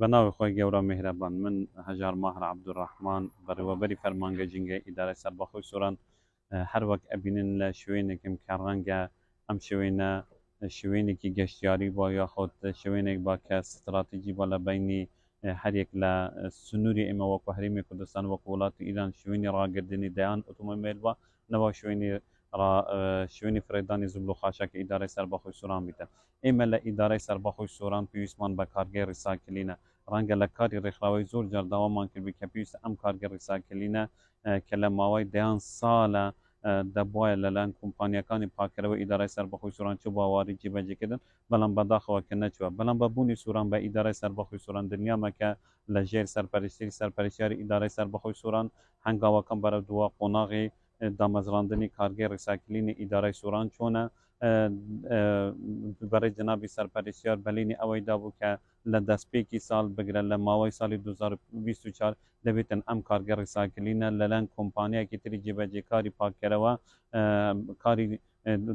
بناوی خوی گەورە مهرەبان من هەژار ماهر عەبدوڕەحمان بەڕێوەبەری فەرمانگە جینگە ئیدارەی سەربەخۆی سووران هەر وەک ئەبینن لە شوێنێکم کە ڕەنگە ئەم شوێنە شوێنێکی گەشتیاری بۆ یاخۆت شوێنێک با کە ستراتیجی بۆ لە بینی هەرێک لە سنووری ئێمە وەکو هەرێمی کوردستان وەکو وڵاتی ئیران شوێنی ڕاگردنی دەیان ئۆتۆمۆبیل بە نەوە شوێنی فرێدانی زوبل و خاشاکە ئیدارەی سەربەخۆی سووران بیتە ئێمە لە ئیدارەی سەربەخۆی سووران پێویستمان بە کارگەی ڕیساکلینە ڕەنگە لە کاری ڕێکخراوەی زۆر جارداوامان کردبی کە پێویستە ئەم کارگە ڕیساکلینە کە لە ماوەی دەیان ساڵە دەبواە لەلایەن کۆمپانیەکانی پاکەرەوە ئیدارەی سەربەخۆی سووران چ باواری جێبەجێکردن بەڵام بەداخەوە کە نەچووە بەڵام بەبوونی سووران بە ئیدارەی سەربەخۆی سووران دنیامەکە لە ژێر سەرپەرشتیاری ئیدارەی سەربەخۆی سووران هەنگاوەکەم بەرە دووە قۆناغی دامەزراندنی کارگەی ڕیساکلینی ئیدارەی سووران چۆنە بەڕێ جنابی سەرپەرشتیار بەلینی ئەوەیدا بوو کە لە دەستپێکی ساڵ بگرە لە ماوەی ساڵی 2024 دەبێتن ئەم کارگە ڕیساکلینە لەلایەن کۆمپانیایەکی تری جێبەجێکاری پاکەرەوە کاری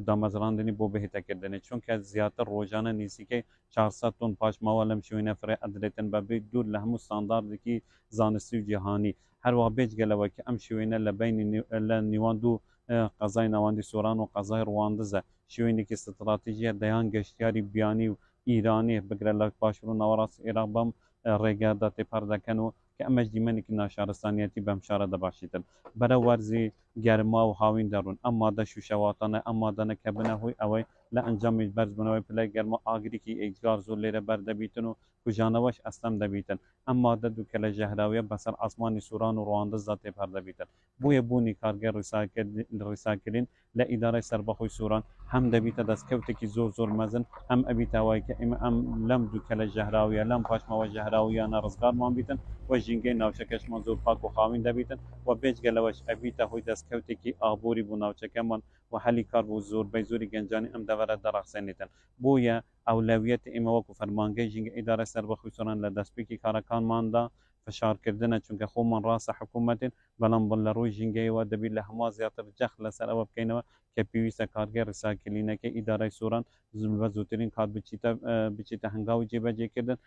دامەزراندنی بۆ بەهێتەکردنێت چونکە زیاتر ڕۆژانە نزیکەی 400 تۆن پاشماوە لەم شوێنە فرێ ئەدرێتن بەبێ دوور لە هەموو ستانداردێکی زانستی و جیهانی هەروە بێجگەلەوە کە ئەم شوێنە لە بینی لە نیوان دوو قەزای ناوەندی سۆران و قەزای ڕواندزە شوێنێکی ستراتیژیە دەیان گەشتیاری بیانی و ئیرانی بگرە لە باشوور و ناوەڕاستی عێراق بەم ڕێگەدا تێپەر دەکەن و کە ئەمەش دیمەنێکی ناشارستانیەتی بەم شارە دەباشیتن بەرە وەرزی گەرما و هاوین دەڕون ئەم مادە شوشەواتانە ئەم مادەنە کە بنە هۆی ئەوەی لە ئەنجامی بەرز بوونەوەی پلەی گەرمە ئاگرێکی ئیجگار زۆر لێرە بەردەبیتن و کوژانەوەش ئەستەم دەبیتن ئەم مادە دوو کە لە ژەهراویە بەسەر ئاسمانی سووران و ڕواندزدا تێپەر دەبیتن بۆیە بوونی کارگەر ڕیساکردین لە ئیدارەی سەربەخۆی سووران هەم دەبیتە دەستکەوتێکی زۆر مەزن ئەم ئەبیتاوای کە ئێمە ئەم لەم دوو کە لە ژەهراویە لەم پاشماوە ژەهراویانە ڕزگارمان بیتن و ژینگەی ناوچەکەشمان زۆر پاک و خاوین دەبیتن و بێجگەلەوەش ئەبیتە هۆی دەستکەوتێکی ئابووری بوو ناوچەکەمان و هەلی کار بۆ زۆربەی زۆری گەنجانی ئەم دەوەرە دەڕەخسێنێتن بۆیە ئەولەویەت ئێمە وەکو فەرمانگەی ژینگە ئیدارەی سەربەخۆی سووران لە دەستپێکی کارەکانماندا فشارکردنە چونکە خۆمان ڕاستە حکوومەتین بەڵام لە ڕۆی ژینگەیەوە دەبێت لە هەموو زیاتر جەخ لەسەر ئەوە بکەینەوە کە پێویستە کارگەی ڕیساکلینەکە ئیدارەی سووران بە زووترین کات بچیتە هەنگاوی جێبەجێکردن